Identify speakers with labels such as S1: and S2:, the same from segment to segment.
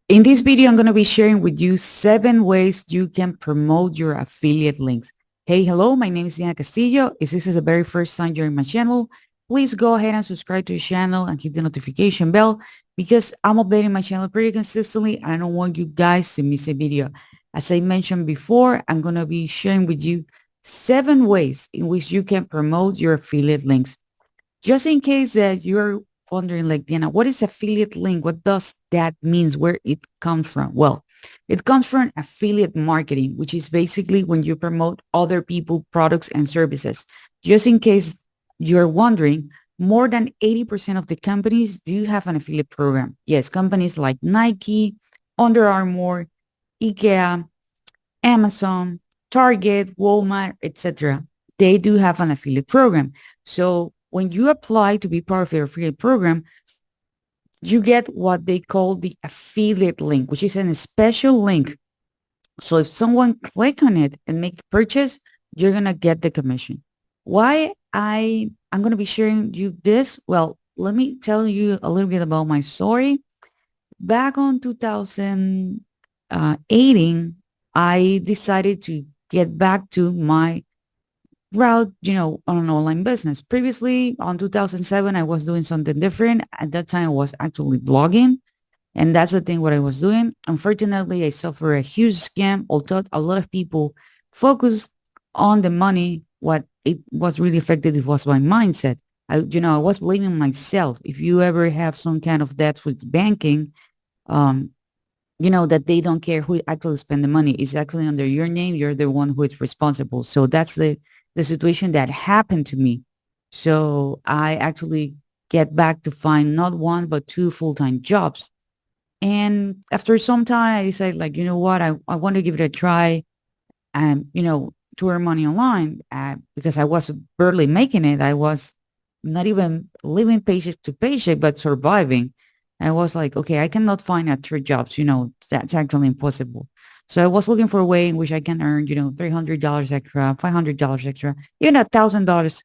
S1: In this video, I'm going to be sharing with you 7 ways you can promote your affiliate links. Hey, hello, my name is Diana Castillo. If this is the very first time you're in my channel, please go ahead and subscribe to the channel and hit the notification bell because I'm updating my channel pretty consistently. I don't want you guys to miss a video. As I mentioned before, I'm going to be sharing with you 7 ways in which you can promote your affiliate links. Just in case that you're wondering, like, Diana, what is affiliate link? What does that means? Where it comes from? Well, it comes from affiliate marketing, which is basically when you promote other people, products, and services. Just in case you're wondering, more than 80% of the companies do have an affiliate program. Yes, companies like Nike, Under Armour, IKEA, Amazon, Target, Walmart, etc. They do have an affiliate program. So when you apply to be part of their affiliate program, you get what they call the affiliate link, which is a special link. So if someone click on it and make the purchase, you're gonna get the commission. Why I'm gonna be sharing you this? Well, let me tell you a little bit about my story. Back on 2018, I decided to get back to my route, on an online business. Previously, on 2007, I was doing something different. At that time, I was actually blogging. And that's the thing what I was doing. Unfortunately, I suffered a huge scam. Although a lot of people focus on the money, what it was really affected, it was my mindset. I was blaming myself. If you ever have some kind of debt with banking, um, that they don't care who actually spend the money. It's actually under your name. You're the one who is responsible. So that's the situation that happened to me. So I actually get back to find not one, but two full-time jobs. And after some time, I decided, like, you know what? I want to give it a try and, to earn money online because I was barely making it. I was not even living paycheck to paycheck, but surviving. I was like, okay, I cannot find a third jobs. That's actually impossible. So I was looking for a way in which I can earn, $300 extra, $500 extra, even $1,000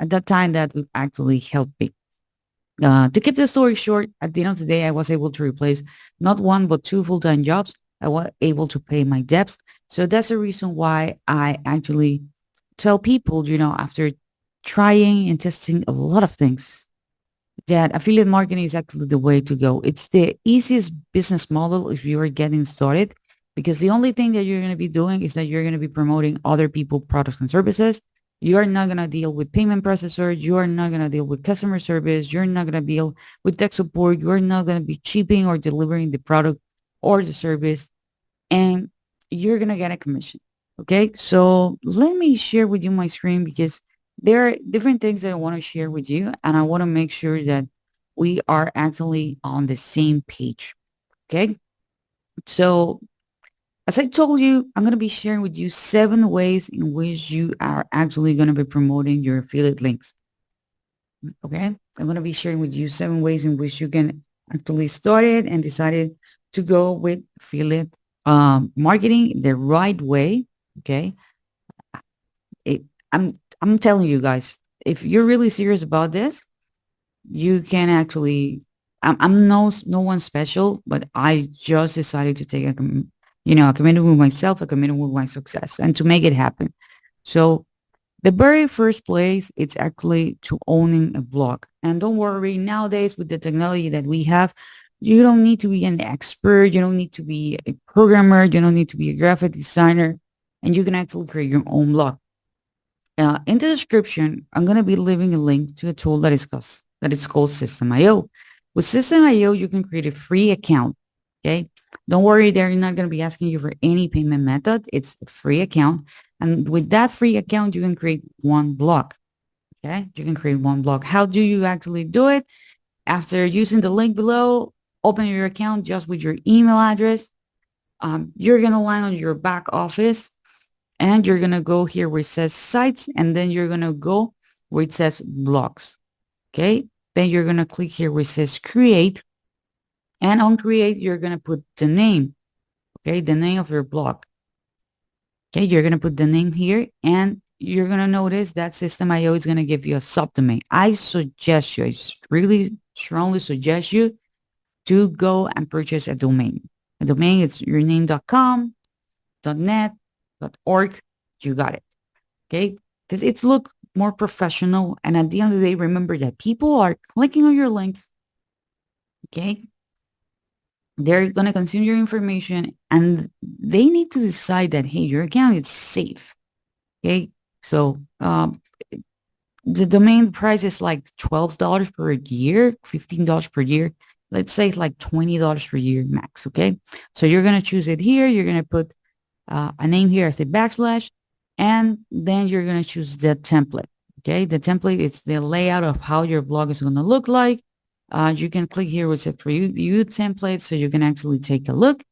S1: at that time. That would actually help me. To keep the story short, at the end of the day, I was able to replace not one, but two full-time jobs. I was able to pay my debts. So that's the reason why I actually tell people, after trying and testing a lot of things, that affiliate marketing is actually the way to go. It's the easiest business model if you are getting started, because the only thing that you're going to be doing is that you're going to be promoting other people products and services. You are not going to deal with payment processor. You are not going to deal with customer service. You're not going to deal with tech support. You're not going to be shipping or delivering the product or the service, and you're going to get a commission. Okay. So let me share with you my screen because there are different things that I want to share with you, and I want to make sure that we are actually on the same page. Okay. So as I told you, I'm going to be sharing with you 7 ways in which you are actually going to be promoting your affiliate links. Okay. I'm going to be sharing with you 7 ways in which you can actually start it and decided to go with affiliate marketing the right way. Okay. It, I'm, I'm telling you guys, if you're really serious about this, you can actually, I'm no one special, but I just decided to take a commitment with myself, a commitment with my success, and to make it happen. So the very first place, it's actually to owning a blog. And don't worry, nowadays with the technology that we have, you don't need to be an expert. You don't need to be a programmer. You don't need to be a graphic designer. And you can actually create your own blog. In the description, I'm going to be leaving a link to a tool that is called System.io. With System.io, you can create a free account. Okay. Don't worry, they're not going to be asking you for any payment method. It's a free account. And with that free account, you can create one blog. Okay. You can create one blog. How do you actually do it? After using the link below, open your account just with your email address. You're going to land on your back office and you're going to go here where it says sites, and then you're going to go where it says blogs. Okay. Then you're going to click here where it says create, and on create, you're going to put the name. Okay. The name of your blog. Okay. You're going to put the name here, and you're going to notice that System.io is going to give you a subdomain. I really strongly suggest you to go and purchase a domain. The domain is yourname.com, .net, .org. You got it. Okay. Because it's look more professional. And at the end of the day, remember that people are clicking on your links. Okay. They're going to consume your information and they need to decide that, hey, your account is safe. Okay. So, the domain price is like $12 per year, $15 per year. Let's say like $20 per year max. Okay. So you're going to choose it here. You're going to put a name here as a backslash, and then you're going to choose the template. Okay. The template is the layout of how your blog is going to look like. You can click here with a preview template so you can actually take a look.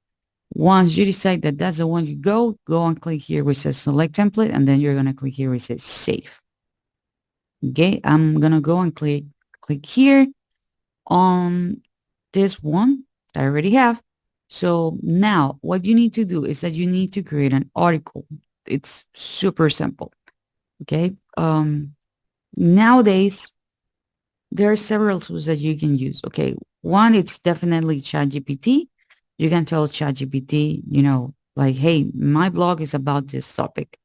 S1: Once you decide that that's the one you go and click here where it says select template, and then you're going to click here where it says save. Okay, I'm going to go and click here on this one that I already have. So now what you need to do is that you need to create an article. It's super simple. Okay. Nowadays, there are several tools that you can use. Okay. One, it's definitely ChatGPT. You can tell ChatGPT, like, hey, my blog is about this topic.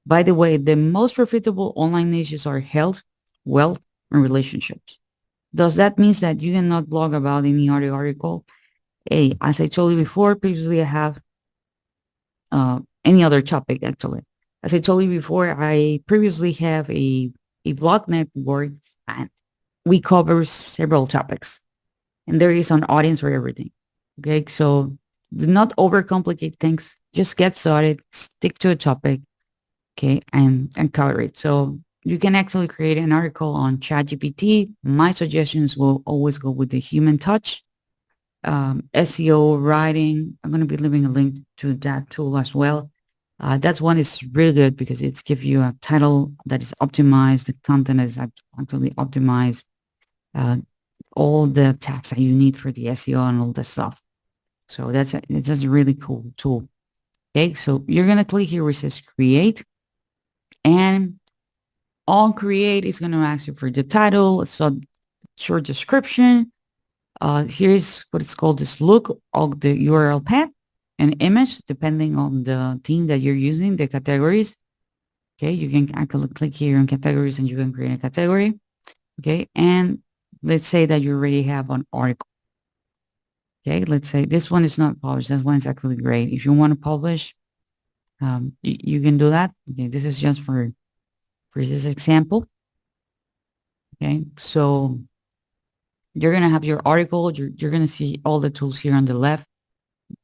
S1: By the way, the most profitable online niches are health, wealth, and relationships. Does that mean that you cannot blog about any other article? Hey, as I told you before, previously I have any other topic actually. As I told you before, I previously have a blog network and we cover several topics and there is an audience for everything. Okay, so do not overcomplicate things. Just get started, stick to a topic, okay, and cover it. So you can actually create an article on ChatGPT. My suggestions will always go with the human touch. SEO writing. I'm going to be leaving a link to that tool as well. That's one is really good because it's give you a title that is optimized. The content is actually optimized. All the tags that you need for the SEO and all the stuff. So it's a really cool tool. Okay, so you're gonna click here where it says create, and on create is gonna ask you for the title, so short description. Here's what it's called this look of the URL path and image, depending on the theme that you're using, the categories. Okay, you can actually click here on categories and you can create a category. Okay, and let's say that you already have an article. Okay, let's say this one is not published. That one is actually great. If you want to publish, you can do that. Okay, this is just for this example. Okay, so you're gonna have your article. You're gonna see all the tools here on the left.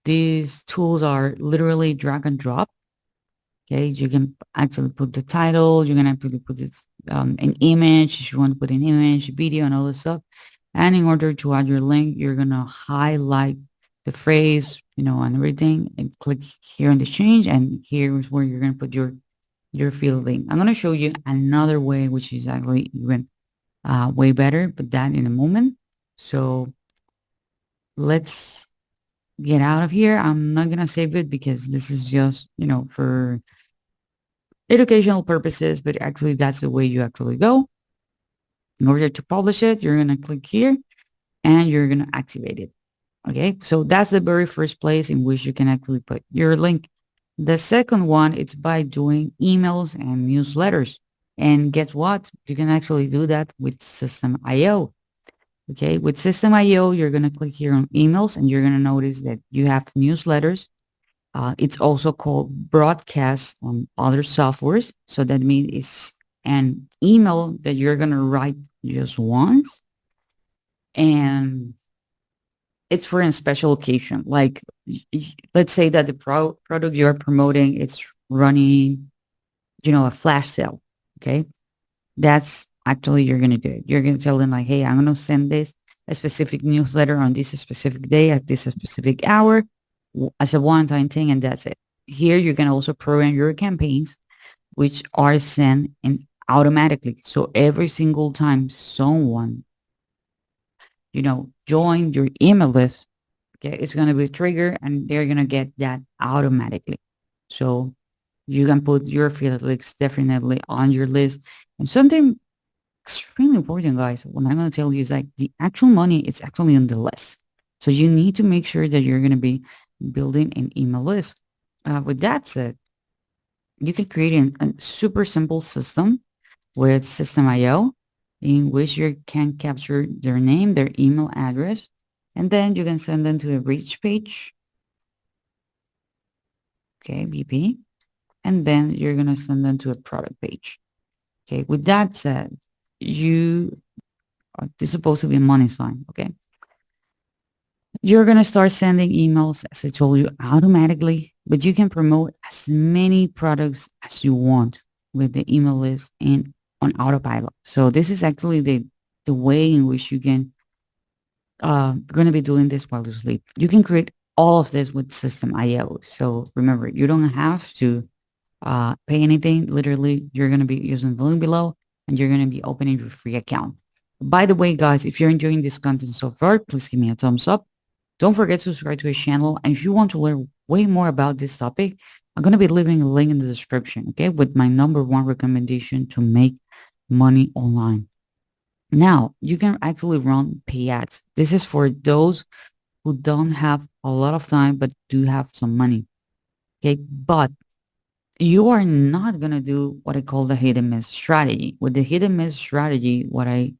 S1: These tools are literally drag and drop. Okay, you can actually put the title. You can actually put this an image if you want to put an image, video, and all this stuff. And in order to add your link, you're gonna highlight the phrase, and everything, and click here on the change. And here is where you're gonna put your field link. I'm gonna show you another way, which is actually even way better, but that in a moment. So let's get out of here. I'm not gonna save it because this is just for educational purposes, but actually that's the way you actually go. In order to publish it, you're going to click here and you're going to activate it. Okay, so that's the very first place in which you can actually put your link. The second one, it's by doing emails and newsletters. And guess what? You can actually do that with System.io. Okay, with System.io, you're going to click here on emails and you're going to notice that you have newsletters. It's also called broadcast on other softwares. So that means it's an email that you're going to write just once. And it's for a special occasion. Like, let's say that the product you're promoting, it's running, a flash sale. Okay. That's actually, you're going to do it. You're going to tell them like, hey, I'm going to send this a specific newsletter on this specific day at this specific hour as a one-time thing, and that's it. Here, you can also program your campaigns, which are sent in automatically. So every single time someone, join your email list, okay, it's going to be triggered and they're going to get that automatically. So you can put your affiliate links definitely on your list. And something extremely important, guys, what I'm going to tell you is like the actual money is actually on the list. So you need to make sure that you're going to be building an email list. With that said, you can create a super simple system with System.io in which you can capture their name, their email address, and then you can send them to a reach page, okay, VP, and then you're going to send them to a product page. Okay, with that said, you this is supposed to be a money sign, okay? You're going to start sending emails, as I told you, automatically, but you can promote as many products as you want with the email list and on autopilot. So this is actually the way in which you can going to be doing this while you sleep. You can create all of this with System IO. So remember, you don't have to pay anything. Literally, you're going to be using the link below and you're going to be opening your free account. By the way, guys, if you're enjoying this content so far, please give me a thumbs up. Don't forget to subscribe to his channel. And if you want to learn way more about this topic, I'm going to be leaving a link in the description, okay, with my number one recommendation to make money online. Now, you can actually run pay ads. This is for those who don't have a lot of time but do have some money, okay? But you are not going to do what I call the hit and miss strategy. With the hit and miss strategy, what I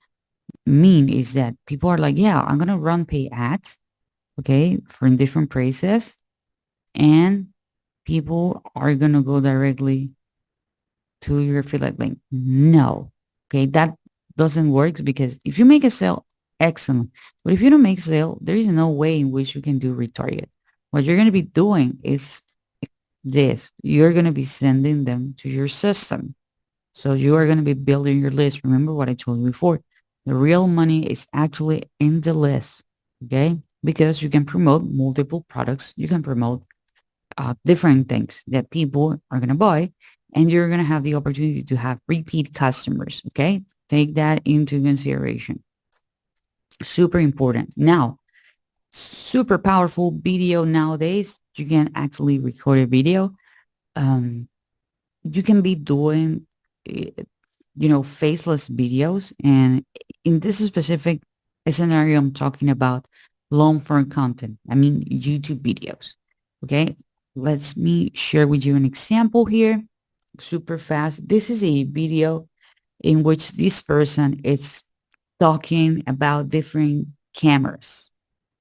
S1: mean is that people are like, yeah, I'm going to run pay ads, okay, for different prices, and people are going to go directly to your affiliate link. No, okay, that doesn't work because if you make a sale, excellent. But if you don't make a sale, there is no way in which you can do retarget. What you're going to be doing is this. You're going to be sending them to your system. So you are going to be building your list. Remember what I told you before. The real money is actually in the list, okay? Because you can promote multiple products. You can promote different things that people are going to buy, and you're going to have the opportunity to have repeat customers, okay? Take that into consideration. Super important. Now, super powerful video nowadays. You can actually record a video. Um, you can be doing eh, faceless videos. And in this specific scenario, I'm talking about long form content. I mean, YouTube videos. Okay. Let me share with you an example here super fast. This is a video in which this person is talking about different cameras.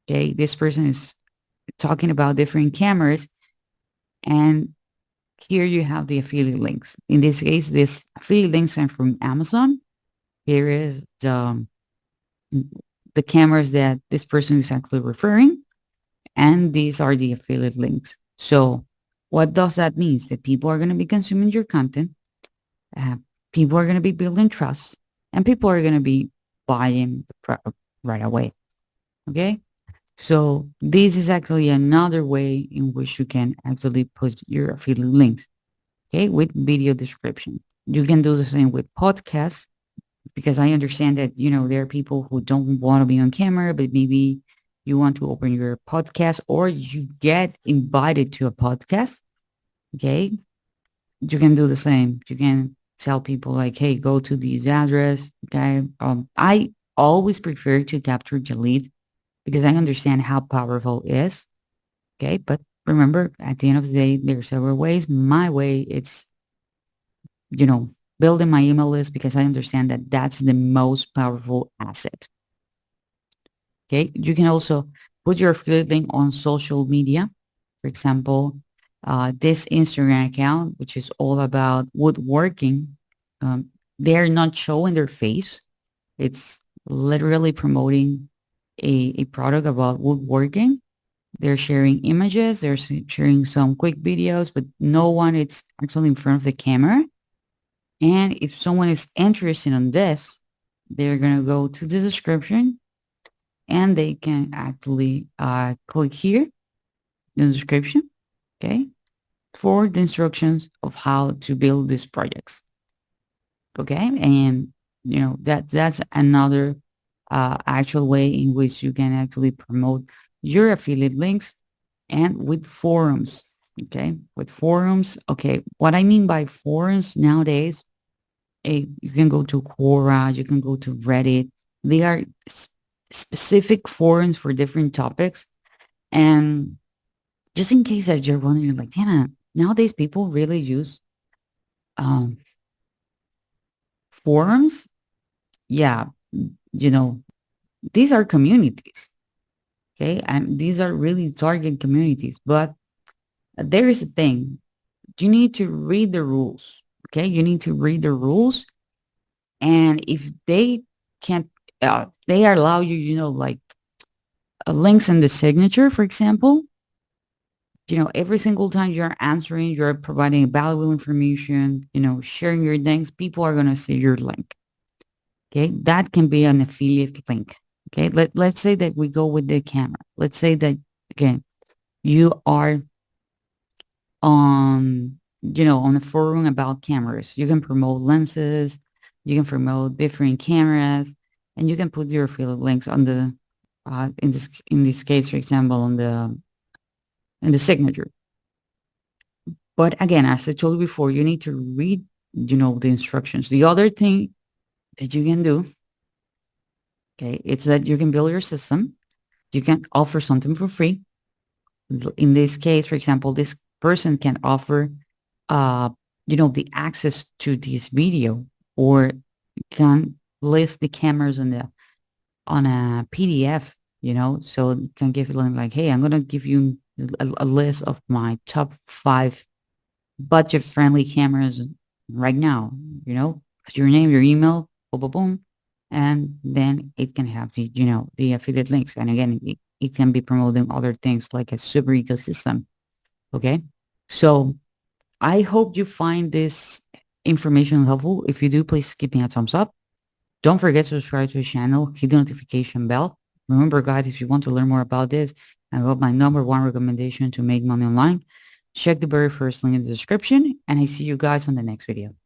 S1: Okay. This person is talking about different cameras, and here you have the affiliate links. In this case, this affiliate links are from Amazon. Here is the cameras that this person is actually referring, and these are the affiliate links. So what does that mean? That people are going to be consuming your content, uh, people are going to be building trust, and people are going to be buying the product right away. Okay. So this is actually another way in which you can actually put your affiliate links, okay, with video description. You can do the same with podcasts because I understand that, there are people who don't want to be on camera, but maybe you want to open your podcast or you get invited to a podcast. Okay. You can do the same. You can tell people like, hey, go to this address. Okay. I always prefer to capture the lead because I understand how powerful it is. Okay. But remember, at the end of the day, there are several ways. My way, it's, you know, building my email list because I understand that that's the most powerful asset. Okay. You can also put your affiliate link on social media. For example, this Instagram account, which is all about woodworking, they're not showing their face. It's literally promoting a product about woodworking. They're sharing images, they're sharing some quick videos, but no one is actually in front of the camera. And if someone is interested in this, they're going to go to the description and they can actually click here in the description, okay, for the instructions of how to build these projects. Okay. And, that's another actual way in which you can actually promote your affiliate links and with forums. Okay. With forums. Okay. What I mean by forums nowadays, you can go to Quora, you can go to Reddit. They are specific forums for different topics. And just in case that you're wondering, like, Diana, nowadays people really use um, forums. Yeah, you know, these are communities, okay? And these are really target communities. But there is a thing. You need to read the rules, okay? You need to read the rules. And if they can't, they allow you, like links in the signature, for example, every single time you're answering, you're providing valuable information, sharing your links, people are going to see your link. Okay. That can be an affiliate link. Okay. Let's say that we go with the camera. Let's say that, again, you are on a forum about cameras. You can promote lenses, you can promote different cameras, and you can put your affiliate links on the, in this case, for example, on the signature. But again, as I told you before, you need to read, the instructions. The other thing that you can do, okay, it's that you can build your system. You can offer something for free. In this case, for example, this person can offer, uh, the access to this video, or can list the cameras on a PDF, so it can give you like, hey, I'm gonna give you a list of my top 5 budget-friendly cameras right now, your name, your email, boom, boom, boom, and then it can have the affiliate links. And again, it can be promoting other things like a super ecosystem. Okay. So I hope you find this information helpful. If you do, please give me a thumbs up. Don't forget to subscribe to the channel, hit the notification bell. Remember, guys, if you want to learn more about this and about my number one recommendation to make money online, check the very first link in the description, and I see you guys on the next video.